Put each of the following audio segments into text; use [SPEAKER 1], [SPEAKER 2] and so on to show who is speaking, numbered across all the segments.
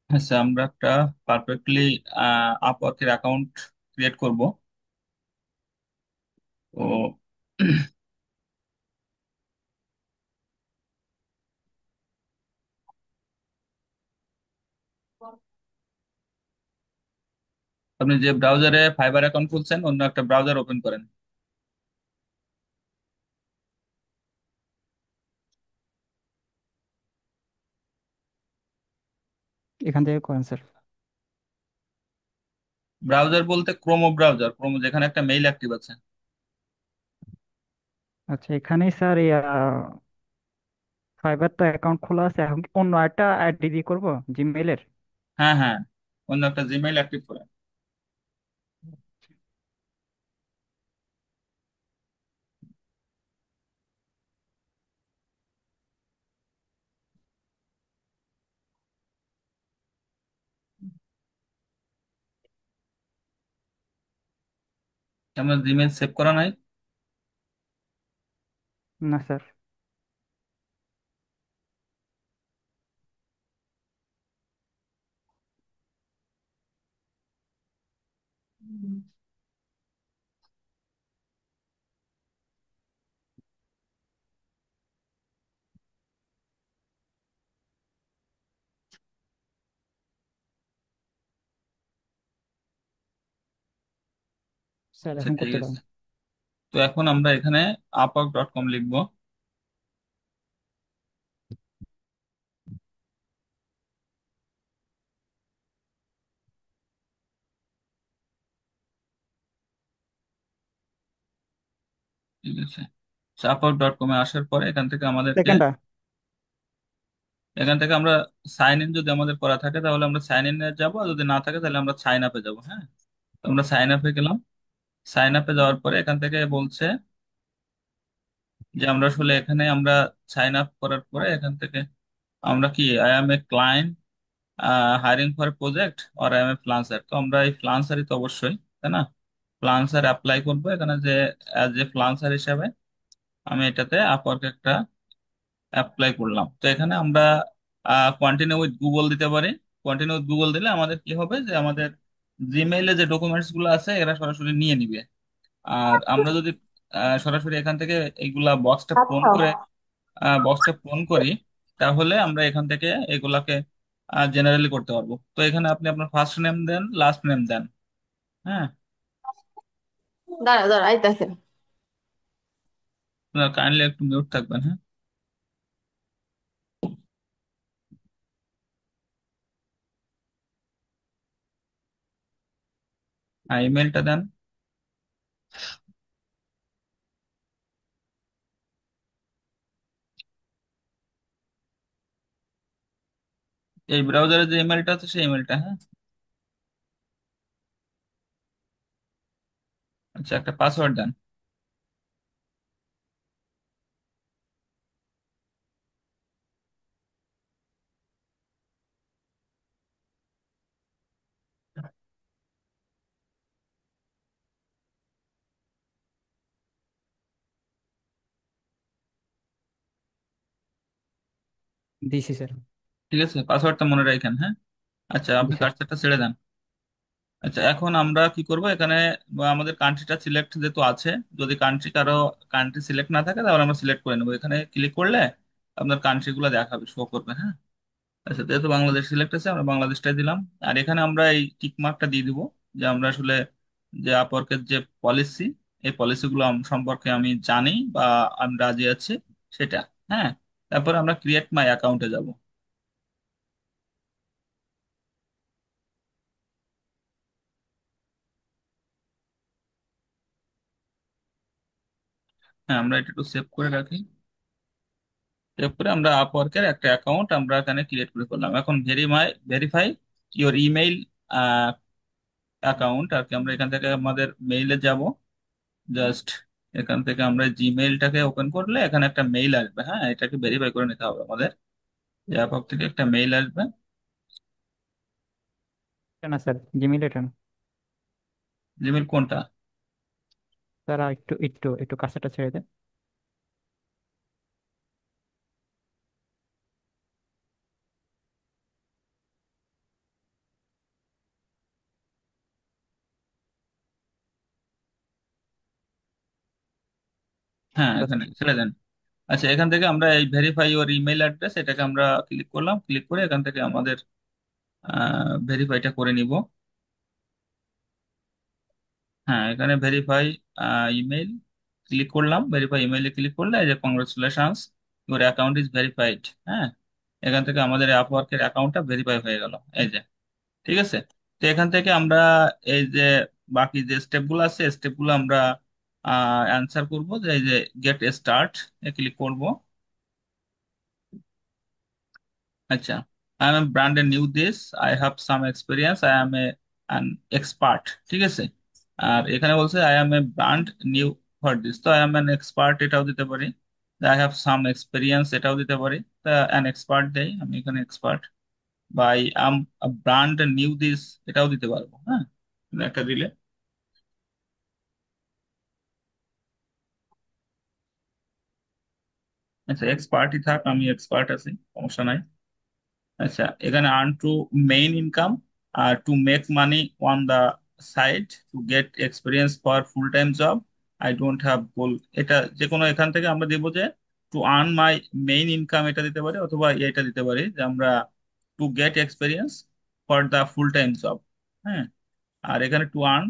[SPEAKER 1] আচ্ছা, আমরা একটা পারফেক্টলি আপওয়ার্কের অ্যাকাউন্ট ক্রিয়েট করব। তো আপনি যে ব্রাউজারে ফাইবার অ্যাকাউন্ট খুলছেন অন্য একটা ব্রাউজার ওপেন করেন।
[SPEAKER 2] এখান থেকে করেন স্যার।
[SPEAKER 1] ব্রাউজার বলতে ক্রোম ব্রাউজার, ক্রোম যেখানে একটা মেইল অ্যাক্টিভ আছে।
[SPEAKER 2] আচ্ছা, এখানেই স্যার ফাইবার তো অ্যাকাউন্ট খোলা আছে, এখন কি অন্য একটা আইডি দিয়ে করবো জিমেইলের?
[SPEAKER 1] হ্যাঁ হ্যাঁ, অন্য একটা জিমেইল অ্যাক্টিভ করেন। আমার জিমেইল সেভ করা নাই।
[SPEAKER 2] না স্যার। স্যার
[SPEAKER 1] আচ্ছা
[SPEAKER 2] এখন
[SPEAKER 1] ঠিক
[SPEAKER 2] করতে
[SPEAKER 1] আছে,
[SPEAKER 2] পারেন।
[SPEAKER 1] তো এখন আমরা এখানে upwork.com লিখবো। ঠিক আছে, upwork.com এ আসার পরে এখান থেকে আমাদেরকে,
[SPEAKER 2] সেকেন্ডটা।
[SPEAKER 1] এখান থেকে আমরা সাইন ইন যদি আমাদের করা থাকে তাহলে আমরা সাইন ইন এ যাবো, আর যদি না থাকে তাহলে আমরা সাইন আপে যাবো। হ্যাঁ, তো আমরা সাইন আপে গেলাম। সাইন আপে যাওয়ার পরে এখান থেকে বলছে যে আমরা আসলে এখানে আমরা সাইন আপ করার পরে এখান থেকে আমরা কি I am a client hiring for project আর আই এম এ ফ্রিল্যান্সার, তো আমরা এই ফ্রিল্যান্সারই তো অবশ্যই, তাই না? ফ্রিল্যান্সার অ্যাপ্লাই করবো এখানে, যে অ্যাজ এ ফ্রিল্যান্সার হিসাবে আমি এটাতে আপওয়ার্কে একটা অ্যাপ্লাই করলাম। তো এখানে আমরা কন্টিনিউ উইথ গুগল দিতে পারি। কন্টিনিউ উইথ গুগল দিলে আমাদের কি হবে, যে আমাদের জিমেইলে যে ডকুমেন্টস গুলো আছে এরা সরাসরি নিয়ে নিবে। আর আমরা যদি সরাসরি এখান থেকে এইগুলা
[SPEAKER 2] আচ্ছা।
[SPEAKER 1] বক্সটা পূরণ করি, তাহলে আমরা এখান থেকে এগুলাকে জেনারেলি করতে পারবো। তো এখানে আপনি আপনার ফার্স্ট নেম দেন, লাস্ট নেম দেন। হ্যাঁ,
[SPEAKER 2] দাঁড়া দাঁড়া আইতাছে।
[SPEAKER 1] আপনার কাইন্ডলি একটু মিউট থাকবেন। হ্যাঁ, ইমেলটা দেন। এই ব্রাউজারে যে ইমেলটা আছে সেই ইমেলটা। হ্যাঁ, আচ্ছা, একটা পাসওয়ার্ড দেন।
[SPEAKER 2] দিছি স্যার।
[SPEAKER 1] ঠিক আছে, পাসওয়ার্ডটা মনে রাখেন। হ্যাঁ, আচ্ছা,
[SPEAKER 2] জি
[SPEAKER 1] আপনি
[SPEAKER 2] স্যার।
[SPEAKER 1] কার্সারটা ছেড়ে দেন। আচ্ছা, এখন আমরা কি করব এখানে, আমাদের কান্ট্রিটা সিলেক্ট যেহেতু আছে, যদি কান্ট্রি সিলেক্ট না থাকে তাহলে আমরা সিলেক্ট করে নেবো। এখানে ক্লিক করলে আপনার কান্ট্রি গুলো দেখাবে, শো করবে। হ্যাঁ, আচ্ছা, যেহেতু বাংলাদেশ সিলেক্ট আছে আমরা বাংলাদেশটাই দিলাম। আর এখানে আমরা এই টিক মার্কটা দিয়ে দিব যে আমরা আসলে যে আপওয়ার্কের যে পলিসি, এই পলিসিগুলো সম্পর্কে আমি জানি বা আমি রাজি আছি, সেটা। হ্যাঁ, তারপর আমরা ক্রিয়েট মাই অ্যাকাউন্টে যাব। হ্যাঁ, আমরা এটা একটু সেভ করে রাখি। সেভ করে আমরা আপওয়ার্কের একটা অ্যাকাউন্ট আমরা এখানে ক্রিয়েট করে ফেললাম। এখন ভেরিফাই ইওর ইমেইল অ্যাকাউন্ট, আর কি আমরা এখান থেকে আমাদের মেইলে যাব। জাস্ট এখান থেকে আমরা জিমেইলটাকে ওপেন করলে এখানে একটা মেইল আসবে। হ্যাঁ, এটাকে ভেরিফাই করে নিতে হবে আমাদের, যে অ্যাপ থেকে একটা মেইল আসবে।
[SPEAKER 2] এটা না স্যার, জিমেইল এটা না।
[SPEAKER 1] জিমেইল কোনটা?
[SPEAKER 2] স্যার আর একটু একটু একটু কাছেটা ছেড়ে দেন।
[SPEAKER 1] হ্যাঁ,
[SPEAKER 2] আচ্ছা।
[SPEAKER 1] এখানে ছেড়ে দেন। আচ্ছা, এখান থেকে আমরা এই ভেরিফাই ইওর ইমেল অ্যাড্রেস এটাকে আমরা ক্লিক করলাম, ক্লিক করে এখান থেকে আমাদের ভেরিফাইটা করে নিব। হ্যাঁ, এখানে ভেরিফাই ইমেল ক্লিক করলাম, ভেরিফাই ইমেইলে ক্লিক করলে এই যে congratulations, your account is verified. হ্যাঁ, এখান থেকে আমাদের আপওয়ার্কের অ্যাকাউন্টটা ভেরিফাই হয়ে গেল, এই যে। ঠিক আছে। তো এখান থেকে আমরা এই যে বাকি যে স্টেপগুলো আছে স্টেপগুলো আমরা অ্যান্সার করব, যে এই যে গেট স্টার্ট এ ক্লিক করব। আচ্ছা, I am brand new this, I have some experience, I am a an expert. ঠিক আছে। আর এখানে বলছে I am A brand new for this, তো আই এম অ্যান এক্সপার্ট এটাও দিতে পারি, আই হ্যাভ সাম এক্সপিরিয়েন্স এটাও দিতে পারি। তা অ্যান এক্সপার্ট দেই আমি এখানে, এক্সপার্ট। বা I am brand new this এটাও দিতে পারবো, হ্যাঁ, একটা দিলে। আচ্ছা, এক্সপার্টই থাক, আমি এক্সপার্ট আছি, সমস্যা নাই। আচ্ছা, এখানে আর্ন টু মেইন ইনকাম আর to make money on the side, to get experience for full time job, I don't have goal. এটা যে কোনো এখান থেকে আমরা দিব, যে to earn my main income এটা দিতে পারি, অথবা এটা দিতে পারি যে আমরা to get experience for the full time job. হ্যাঁ, আর এখানে to earn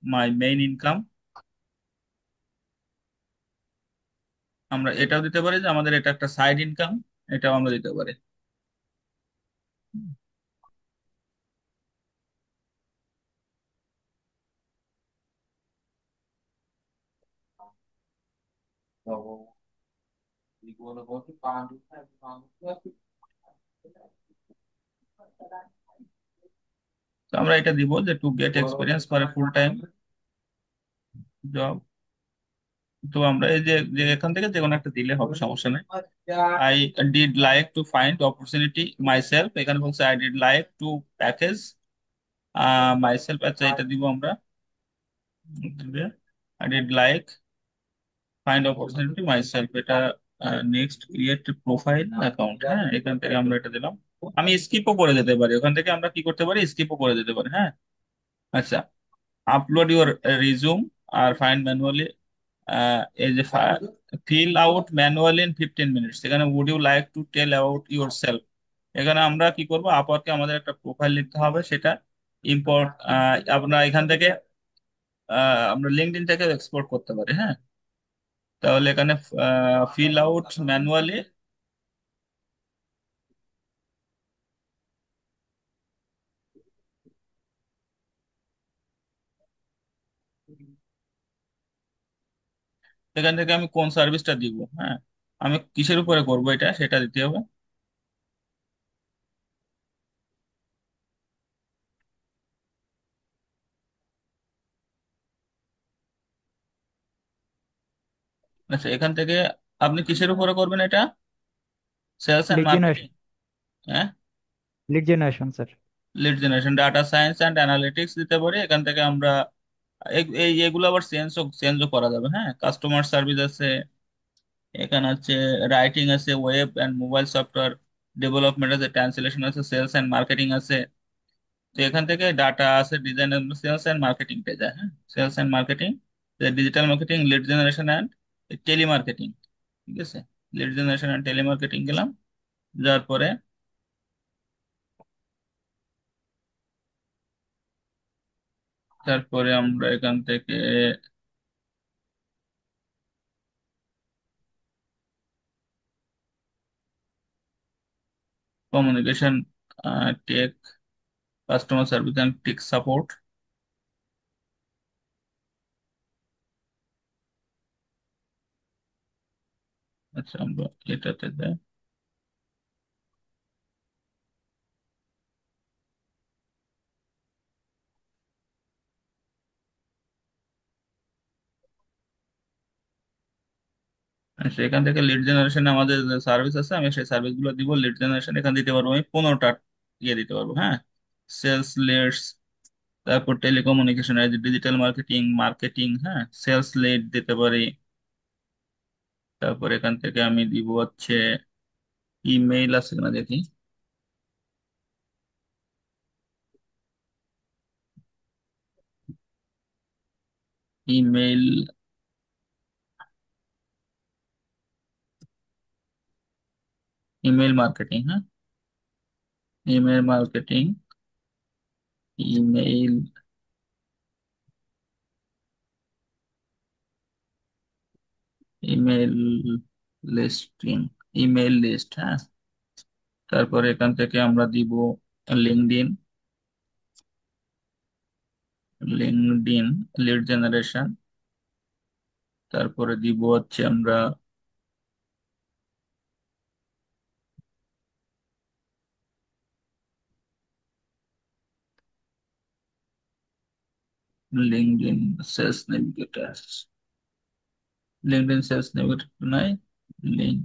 [SPEAKER 1] my main income আমরা এটাও দিতে পারি, যে আমাদের এটা একটা সাইড ইনকাম, এটাও আমরা দিতে পারি। তো আমরা এটা দিব যে two get experience for a full time job. তো আমরা এই যে যে এখান থেকে যে কোনো একটা দিলে হবে, সমস্যা নেই। I did like to find opportunity my self, এখানে বলছে I did like to package my self. আচ্ছা, এটা দিব আমরা, I did like find opportunity my self. এটা নেক্সট ক্রিয়েট প্রোফাইল অ্যাকাউন্ট, হ্যাঁ, এখান থেকে আমরা এটা দিলাম। আমি স্কিপও করে যেতে পারি, ওখান থেকে আমরা কি করতে পারি, স্কিপও করে যেতে পারি, হ্যাঁ। আচ্ছা, আপলোড ইউর রিজুম আর ফাইন্ড ম্যানুয়ালি, এই যে fill out manually in 15 minutes, এখানে would you like to tell about yourself. এখানে আমরা কি করব, আপওয়ার্কে আমাদের একটা প্রোফাইল লিখতে হবে, সেটা ইম্পোর্ট আমরা এখান থেকে আমরা লিঙ্কডইন থেকে এক্সপোর্ট করতে পারি, হ্যাঁ। তাহলে এখানে ফিল আউট ম্যানুয়ালি, এখান থেকে আমি কোন সার্ভিসটা দিব, হ্যাঁ, আমি কিসের উপরে করব এটা সেটা দিতে হবে। আচ্ছা, এখান থেকে আপনি কিসের উপরে করবেন এটা, sales and
[SPEAKER 2] lead
[SPEAKER 1] marketing.
[SPEAKER 2] Generation.
[SPEAKER 1] হ্যাঁ,
[SPEAKER 2] lead generation sir.
[SPEAKER 1] Lead generation, data science and analytics দিতে পারি। এখান থেকে আমরা এই এগুলো আবার চেঞ্জও করা যাবে, হ্যাঁ। কাস্টমার সার্ভিস আছে, এখানে আছে রাইটিং আছে, web and mobile software development আছে, ট্রান্সলেশন আছে, সেলস অ্যান্ড মার্কেটিং আছে। তো এখান থেকে ডাটা আছে, ডিজাইন, সেলস অ্যান্ড মার্কেটিং পেয়ে যায়, হ্যাঁ। Sales and marketing, digital marketing, lead generation and telemarketing. ঠিক আছে, লিড জেনারেশন অ্যান্ড টেলিমার্কেটিং গেলাম, যার পরে তারপরে আমরা এখান থেকে communication, tech, customer service and tech support. আচ্ছা, আমরা এটাতে যাই। আচ্ছা, এখান থেকে লিড জেনারেশনে আমাদের যে সার্ভিস আছে, আমি সেই সার্ভিস গুলো দিব। লিড জেনারেশন এখান দিতে পারবো আমি 15টা ইয়ে দিতে পারবো, হ্যাঁ। সেলস লিডস, তারপর টেলিকমিউনিকেশন, ডিজিটাল মার্কেটিং, মার্কেটিং, হ্যাঁ, সেলস লিড দিতে পারি। তারপর এখান থেকে আমি দিব হচ্ছে ইমেইল আছে কিনা দেখি। ইমেইল, ইমেল মার্কেটিং, হ্যাঁ, email marketing, email, email listing, email list, হ্যাঁ। তারপরে এখান থেকে আমরা দিব লিঙ্কডইন, লিঙ্কডইন লিড জেনারেশন। তারপরে দিব হচ্ছে আমরা LinkedIn sales navigator, LinkedIn sales navigator নাই, লিঙ্ক,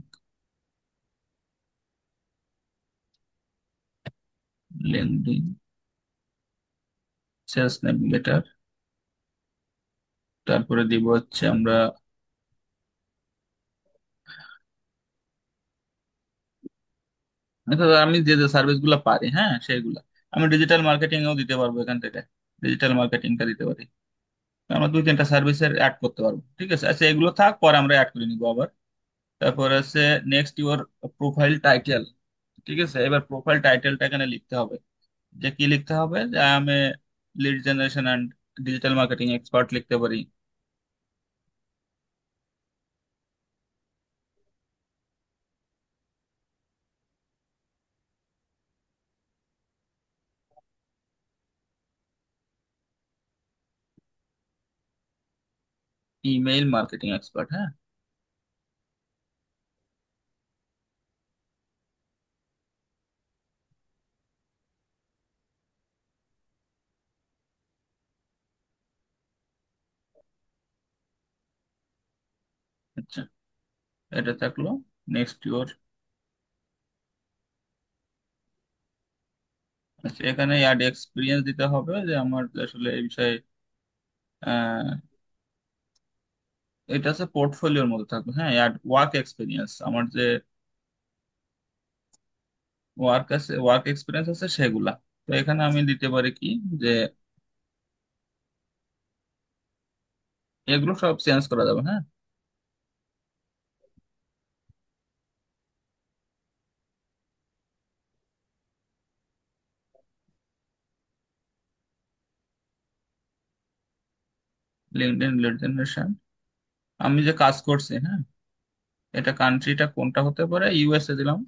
[SPEAKER 1] লিঙ্কডইন সেলস নেভিগেটর। তারপরে দিব হচ্ছে আমরা, অর্থাৎ আমি যে যে সার্ভিস গুলো পারি, হ্যাঁ সেইগুলা। আমি ডিজিটাল মার্কেটিং এও দিতে পারবো এখান থেকে, ডিজিটাল মার্কেটিংটা দিতে পারি। আমরা দুই তিনটা সার্ভিসের অ্যাড করতে পারবো, ঠিক আছে। আচ্ছা এগুলো থাক, পরে আমরা অ্যাড করে নিবো আবার। তারপর আছে নেক্সট ইউর প্রোফাইল টাইটেল। ঠিক আছে, এবার প্রোফাইল টাইটেলটা এখানে লিখতে হবে। যে কি লিখতে হবে, যে আমি lead generation and digital marketing expert লিখতে পারি। ইমেইল মার্কেটিং এক্সপার্ট, হ্যাঁ। আচ্ছা, এটা থাকলো। নেক্সট ইউর, আচ্ছা এখানে অ্যাড এক্সপিরিয়েন্স দিতে হবে, যে আমার আসলে এই বিষয়ে আহ, এটা হচ্ছে পোর্টফোলিওর মধ্যে থাকবে, হ্যাঁ। অ্যাড ওয়ার্ক এক্সপিরিয়েন্স, আমার যে ওয়ার্ক এক্সপিরিয়েন্স আছে সেগুলা। তো এখানে আমি দিতে পারি কি, যে এগুলো সব চেঞ্জ করা যাবে, হ্যাঁ। লিঙ্কডইন লিড জেনারেশন, আমি যে কাজ করছি, হ্যাঁ, এটা কান্ট্রিটা কোনটা হতে পারে, ইউএসএ দিলাম।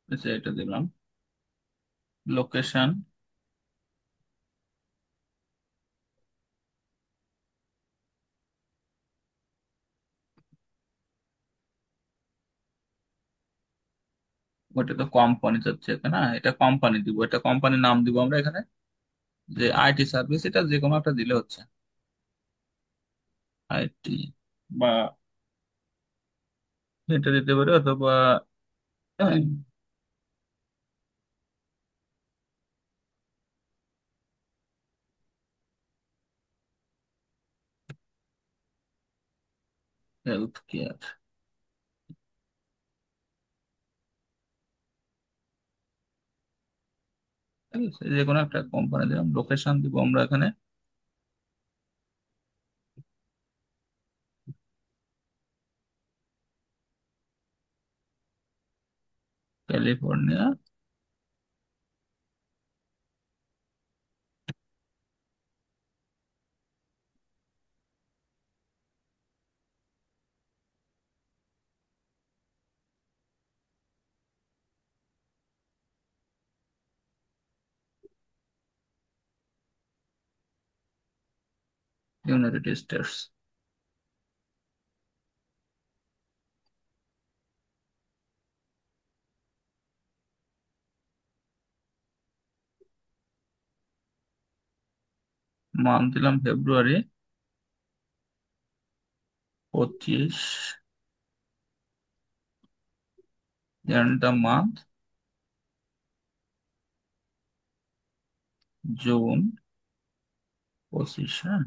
[SPEAKER 1] আচ্ছা এটা দিলাম। লোকেশন, ওটা তো কোম্পানি যাচ্ছে না, এটা কোম্পানি দিব, এটা কোম্পানির নাম দিব আমরা এখানে, যে আইটি সার্ভিস, এটা যে কোনো একটা দিলে হচ্ছে আইটি, বা এটা দিতে পারি, অথবা হেলথ কেয়ার। ঠিক আছে, যে কোনো একটা কোম্পানি দিলাম। লোকেশন দিব আমরা এখানে ক্যালিফোর্নিয়া, ইউনাইটেড স্টেটস। মান্থ দিলাম ফেব্রুয়ারি, 25, এন্ড দ্য মান্থ জুন, 25। হ্যাঁ,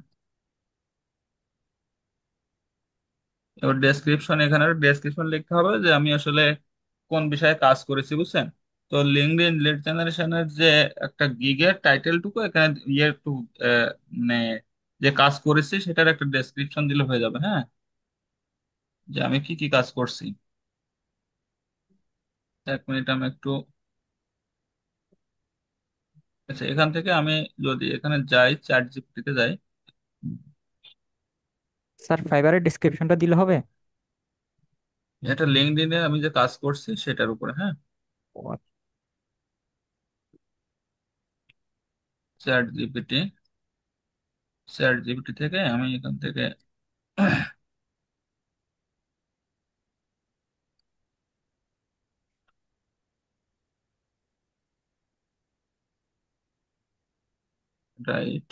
[SPEAKER 1] এবার ডেসক্রিপশন, এখানে ডেসক্রিপশন লিখতে হবে যে আমি আসলে কোন বিষয়ে কাজ করেছি, বুঝছেন? তো লিঙ্কডইন লিড জেনারেশনের যে একটা গিগের টাইটেলটুকু এখানে ইয়ে একটু মানে যে কাজ করেছি সেটার একটা ডেসক্রিপশন দিলে হয়ে যাবে। হ্যাঁ, যে আমি কি কি কাজ করছি। 1 মিনিট, আমি একটু, আচ্ছা এখান থেকে আমি যদি এখানে যাই, চ্যাট জিপিটিতে যাই।
[SPEAKER 2] স্যার ফাইবারের ডিসক্রিপশনটা দিলে হবে?
[SPEAKER 1] এটা লিঙ্কডইনে আমি যে কাজ করছি সেটার উপরে। হ্যাঁ,
[SPEAKER 2] ও
[SPEAKER 1] চ্যাট জিপিটি, চ্যাট জিপিটি থেকে আমি এখান থেকে right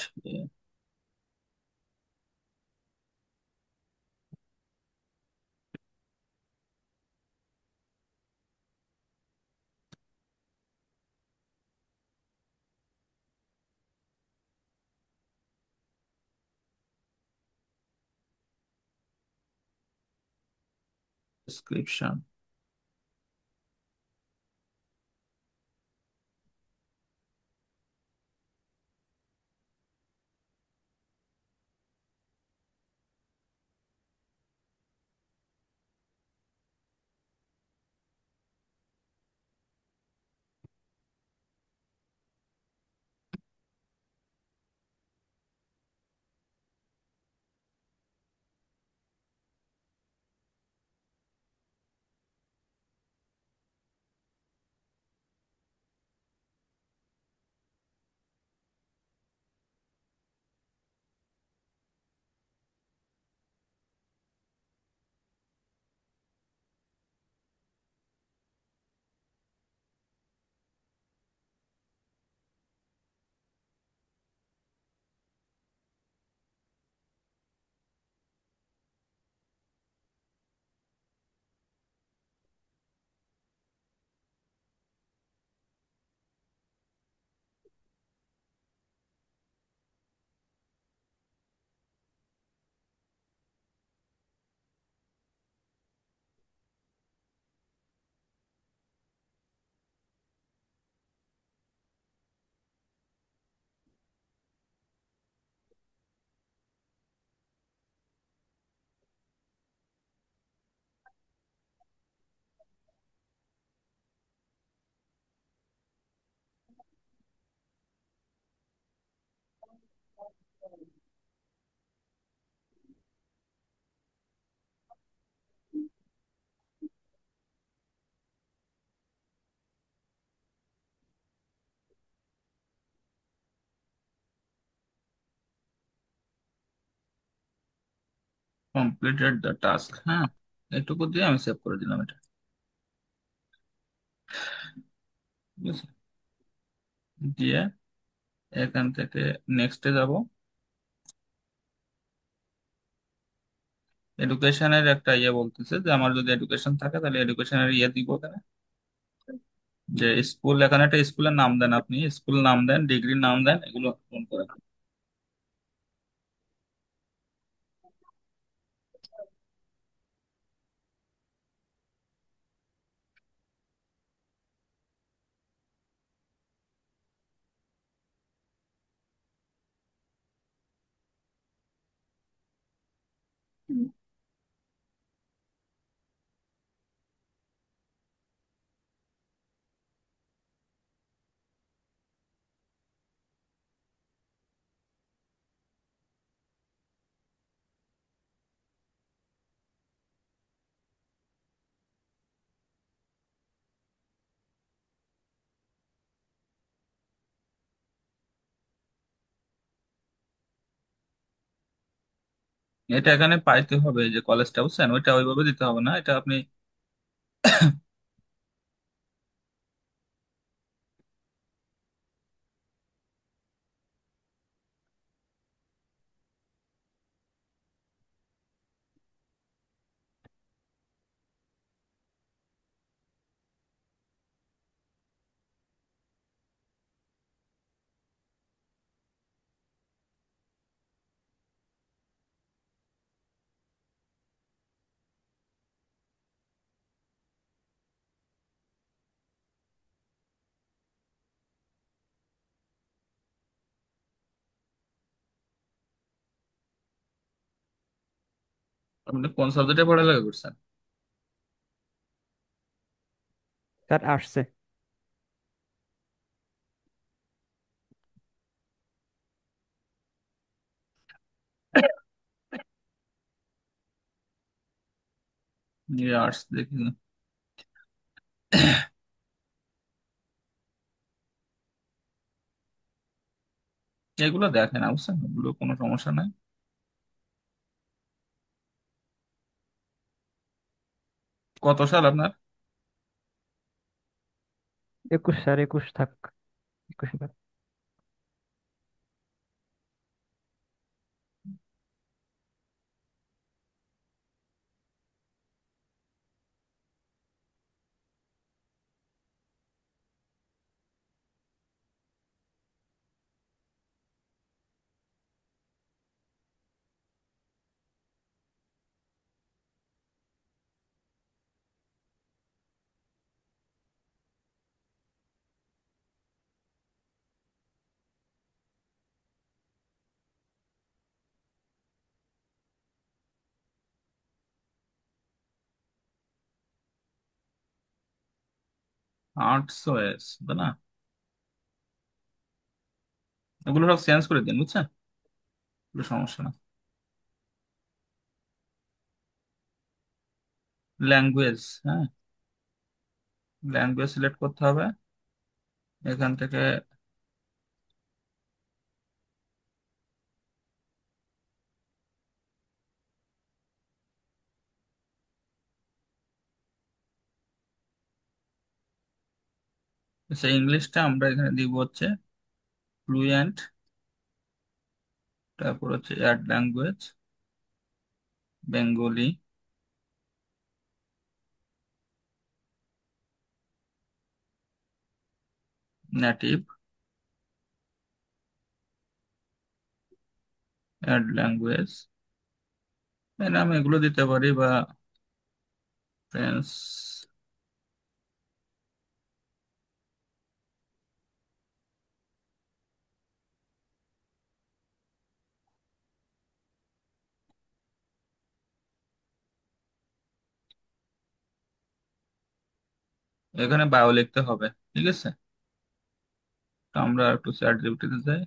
[SPEAKER 1] description, completed the task. হ্যাঁ, এটুকু দিয়ে আমি সেভ করে দিলাম এটা। ঠিক আছে, দিয়ে এখান থেকে নেক্সটে যাব। এডুকেশনের একটা ইয়ে বলতেছে যে আমার যদি এডুকেশন থাকে তাহলে এডুকেশনের ইয়ে দিব এখানে, যে স্কুল, এখানে একটা স্কুলের নাম দেন, আপনি স্কুল নাম দেন, ডিগ্রির নাম দেন, এগুলো পূরণ করেন। এটা এখানে পাইতে হবে যে কলেজটা, বুঝছেন? ওইটা ওইভাবে দিতে হবে না, এটা আপনি আপনি কোন সাবজেক্টে পড়ালেখা করছেন?
[SPEAKER 2] স্যার আসছে।
[SPEAKER 1] আর্টস দেখি। এগুলো দেখেন না, বুঝছেন, এগুলো কোনো সমস্যা নাই। কত সাল আপনার?
[SPEAKER 2] 21 স্যার, 21 থাক। 21 থাক।
[SPEAKER 1] আর্টস হয়েছে তাই না? এগুলো সব চেঞ্জ করে দিন, বুঝছেন, কোনো সমস্যা না। ল্যাঙ্গুয়েজ, হ্যাঁ, ল্যাঙ্গুয়েজ সিলেক্ট করতে হবে এখান থেকে। সেই ইংলিশটা আমরা এখানে দিব হচ্ছে ফ্লুয়েন্ট, তারপর হচ্ছে add language, Bengali, native, add language, এই নামে এগুলো দিতে পারি, বা ফ্রেন্স। এখানে বায়ো লিখতে হবে, ঠিক আছে। তো আমরা একটু চ্যাট জিপিটিতে যাই।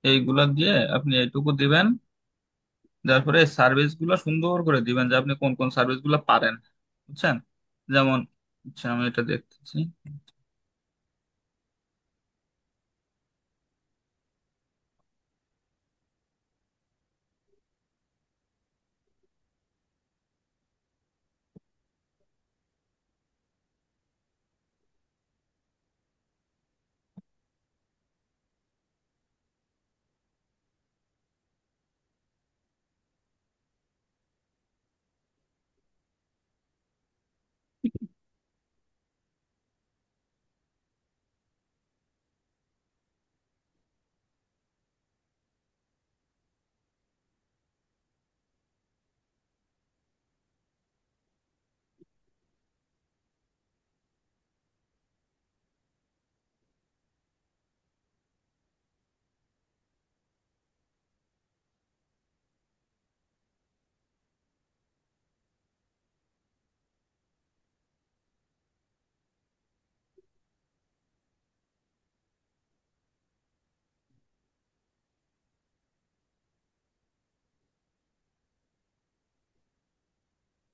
[SPEAKER 1] এইগুলা দিয়ে আপনি এইটুকু দিবেন, তারপরে সার্ভিস গুলা সুন্দর করে দিবেন যে আপনি কোন কোন সার্ভিস গুলা পারেন, বুঝছেন। যেমন, আচ্ছা আমি এটা দেখতেছি।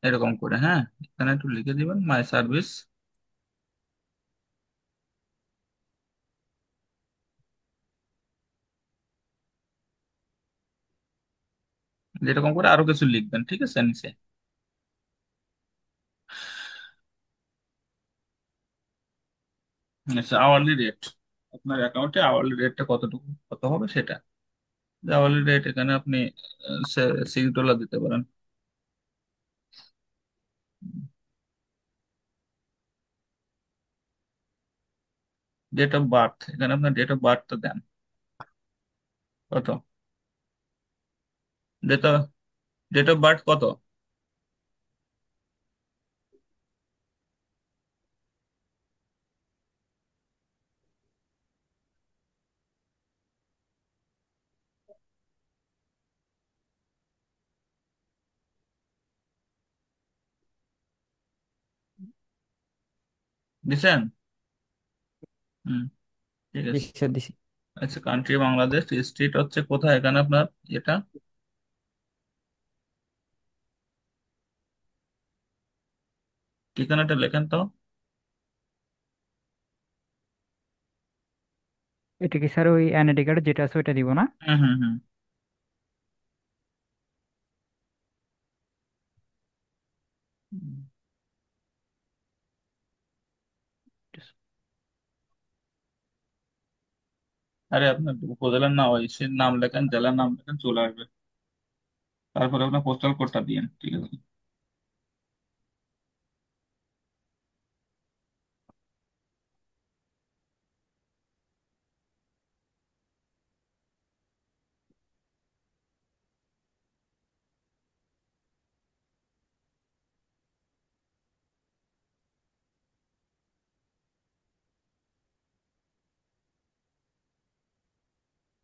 [SPEAKER 1] এরকম করে, হ্যাঁ, এখানে একটু লিখে দিবেন মাই সার্ভিস। যেরকম করে আরো কিছু লিখবেন, ঠিক আছে, নিচে। আচ্ছা, আওয়ারলি রেট, আপনার অ্যাকাউন্টে আওয়ারলি রেটটা কতটুকু কত হবে সেটা। আওয়ারলি রেট এখানে আপনি $6 দিতে পারেন। ডেট অফ বার্থ, এখানে আপনার ডেট অফ বার্থটা দেন। কত? Date of date of birth কত? দিছেন? হুম, ঠিক আছে।
[SPEAKER 2] দিছি স্যার, দিছি।
[SPEAKER 1] আচ্ছা, কান্ট্রি বাংলাদেশ, স্টেট হচ্ছে কোথায় এখানে আপনার এটা, ঠিকানাটা লেখেন তো।
[SPEAKER 2] এটা কি স্যার ওই এনআইডি কার্ড যেটা আছে ওইটা দিব না?
[SPEAKER 1] হুম হুম হুম। আরে আপনার উপজেলার নাম, ওই সে নাম লেখেন, জেলার নাম লেখেন, চলে আসবে। তারপরে আপনার পোস্টাল কোডটা দিয়েন, ঠিক আছে।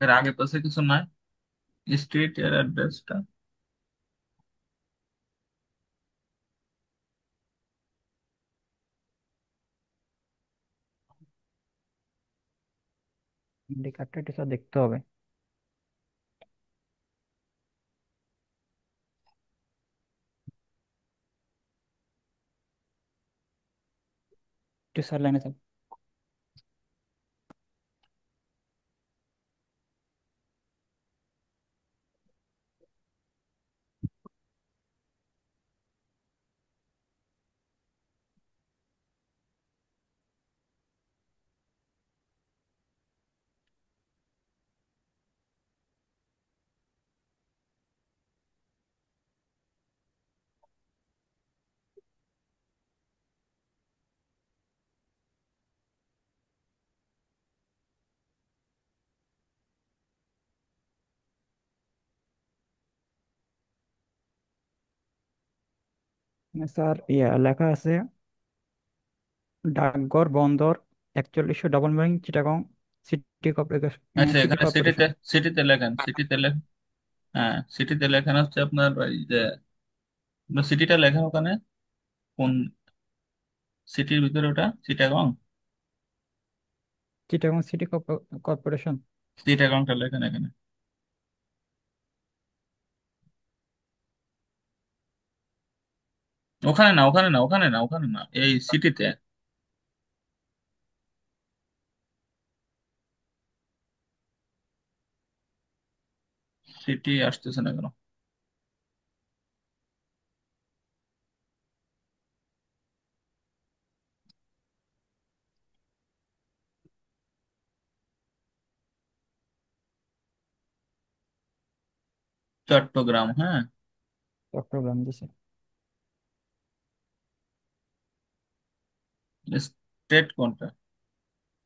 [SPEAKER 1] এর আগে পাশে কিছু নাই, স্ট্রিট এর অ্যাড্রেসটা।
[SPEAKER 2] এনআইডি কার্ডটা এটা স্যার দেখতে হবে। একটু স্যার লাইনে থাক। স্যার লেখা আছে ডাকঘর বন্দর 4100 double mine Chittagong city corporation.
[SPEAKER 1] আচ্ছা,
[SPEAKER 2] সিটি
[SPEAKER 1] এখানে সিটিতে,
[SPEAKER 2] কর্পোরেশন।
[SPEAKER 1] সিটিতে লেখেন, সিটিতে লেখেন। হ্যাঁ, সিটিতে লেখেন হচ্ছে আপনার ওই যে, সিটিটা লেখেন ওখানে, কোন সিটির ভিতরে ওটা, চিটাগং।
[SPEAKER 2] Chittagong city corporation.
[SPEAKER 1] চিটাগংটা লেখেন এখানে। ওখানে না, ওখানে না, ওখানে না, ওখানে না, এই সিটিতে। সিটি আসতেছে না কেন? চট্টগ্রাম, হ্যাঁ।
[SPEAKER 2] চট্টগ্রাম দিছে।
[SPEAKER 1] স্টেট কোনটা?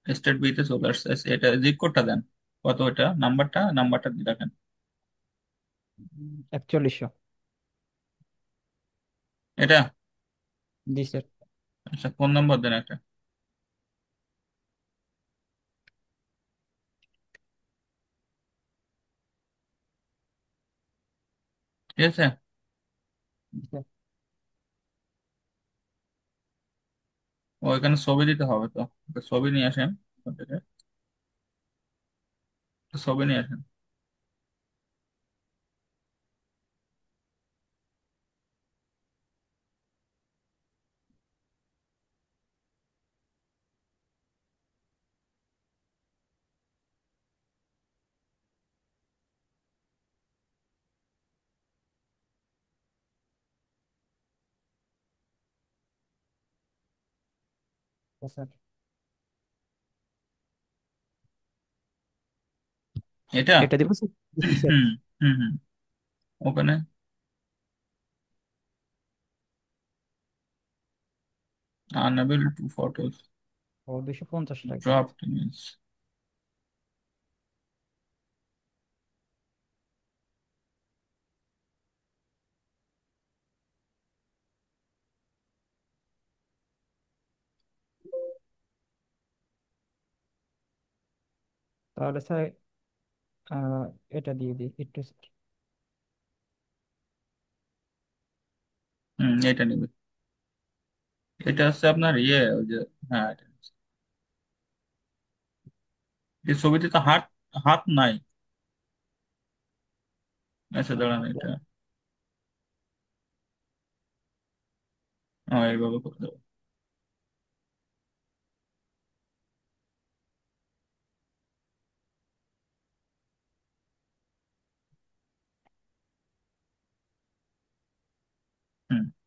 [SPEAKER 1] স্টেট বিতে চলে আসছে। আচ্ছা, এটা জিপ কোডটা দেন। কত এটা, নাম্বারটা দিয়ে রাখেন।
[SPEAKER 2] 4100।
[SPEAKER 1] এটা?
[SPEAKER 2] জি স্যার।
[SPEAKER 1] আচ্ছা, ফোন নাম্বার দেন একটা। ঠিক আছে।
[SPEAKER 2] জি স্যার।
[SPEAKER 1] ওইখানে ছবি দিতে হবে তো, একটা ছবি নিয়ে আসেন ওখান থেকে, একটা ছবি নিয়ে আসেন।
[SPEAKER 2] স্যার।
[SPEAKER 1] এটা।
[SPEAKER 2] এটা দিব স্যার? দিচ্ছি স্যার।
[SPEAKER 1] হুম হুম হুম। ওখানে unable to photos,
[SPEAKER 2] ও, 250 টাকা।
[SPEAKER 1] dropped image।
[SPEAKER 2] তাহলে স্যার আহ, এটা দিয়ে দিই একটু স্যার।
[SPEAKER 1] এটা নিবে। এটা হচ্ছে আপনার ইয়ে ওই যে, হ্যাঁ এটা নিচ্ছে। এই ছবিতে তো হাত, হাত নাই। আচ্ছা দাঁড়ান এটা, এইভাবে করতে হবে।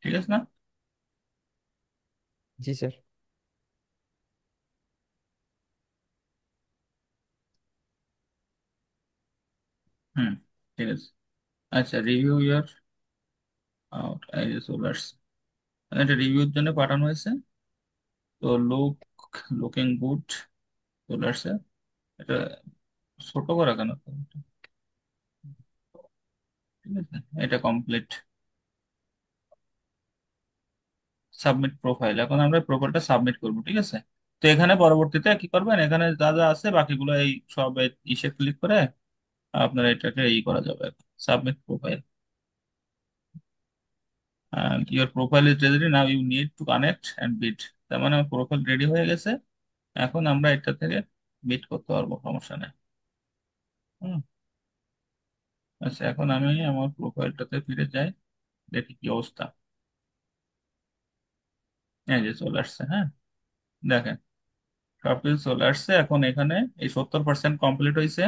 [SPEAKER 1] ঠিক আছে না?
[SPEAKER 2] জি স্যার।
[SPEAKER 1] হুম ঠিক আছে। আচ্ছা রিভিউ ইয়ার আউট, এই যে চলে আসছে। এটা রিভিউর জন্য পাঠানো হয়েছে। তো লুকিং গুড চলে আসছে। এটা ছোট করা কেন? ঠিক আছে, এটা কমপ্লিট। সাবমিট প্রোফাইল, এখন আমরা প্রোফাইলটা সাবমিট করব, ঠিক আছে। তো এখানে পরবর্তীতে কি করবেন, এখানে যা যা আছে বাকিগুলো এই সব ইসে ক্লিক করে আপনার এটাকে করা যাবে। Submit profile, your profile is ready now, you need to connect and bid. তার মানে আমার প্রোফাইল রেডি হয়ে গেছে। এখন আমরা এটা থেকে বিট করতে পারবো, সমস্যা নেই। হুম। আচ্ছা এখন আমি আমার প্রোফাইলটাতে ফিরে যাই, দেখি কি অবস্থা। এই যে চলে আসছে, হ্যাঁ দেখেন সবকিছু চলে আসছে। এখন এখানে এই 70% কমপ্লিট হয়েছে।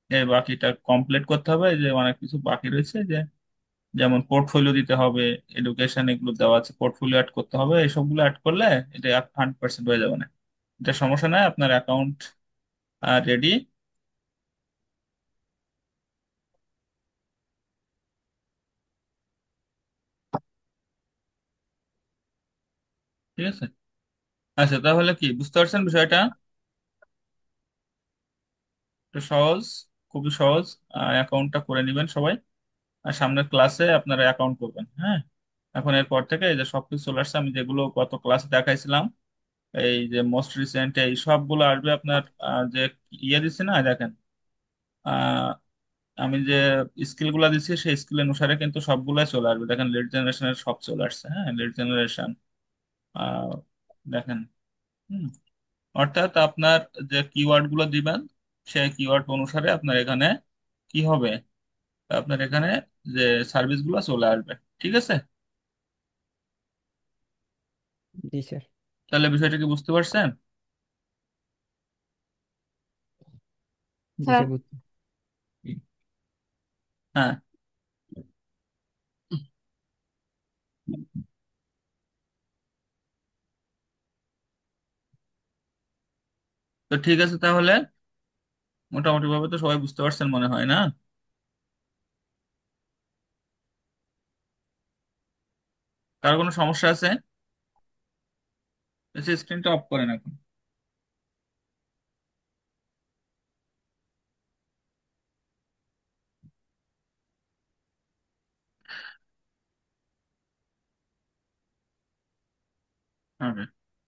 [SPEAKER 1] এই বাকিটা কমপ্লিট করতে হবে, এই যে অনেক কিছু বাকি রয়েছে, যে যেমন পোর্টফোলিও দিতে হবে, এডুকেশন এগুলো দেওয়া আছে, পোর্টফোলিও অ্যাড করতে হবে, এই সবগুলো অ্যাড করলে এটা 100% হয়ে যাবে না। এটা সমস্যা নাই, আপনার অ্যাকাউন্ট রেডি। ঠিক আছে। আচ্ছা তাহলে কি বুঝতে পারছেন বিষয়টা? এটা সহজ, খুবই সহজ। অ্যাকাউন্টটা করে নেবেন সবাই, আর সামনের ক্লাসে আপনারা অ্যাকাউন্ট করবেন, হ্যাঁ। এখন এরপর থেকে এই যে সবকিছু চলে আসছে, আমি যেগুলো গত ক্লাসে দেখাইছিলাম, এই যে মোস্ট রিসেন্ট এই সবগুলো আসবে আপনার। যে ইয়ে দিচ্ছে না দেখেন, আহ, আমি যে স্কিল গুলা দিচ্ছি সেই স্কিল অনুসারে কিন্তু সবগুলাই চলে আসবে। দেখেন লিড জেনারেশনের সব চলে আসছে, হ্যাঁ লিড জেনারেশন দেখেন। হুম। অর্থাৎ আপনার যে কিওয়ার্ড গুলো দিবেন সেই কিওয়ার্ড অনুসারে আপনার এখানে কি হবে, আপনার এখানে যে সার্ভিস গুলো চলে আসবে। ঠিক আছে।
[SPEAKER 2] জি স্যার।
[SPEAKER 1] তাহলে বিষয়টা কি বুঝতে পারছেন?
[SPEAKER 2] জি
[SPEAKER 1] হ্যাঁ।
[SPEAKER 2] স্যার, বুঝছি।
[SPEAKER 1] হ্যাঁ। তো ঠিক আছে তাহলে, মোটামুটি ভাবে তো সবাই বুঝতে পারছেন মনে হয়, না? কার কোনো সমস্যা আছে? স্ক্রিনটা অফ করেন এখন। ওকে।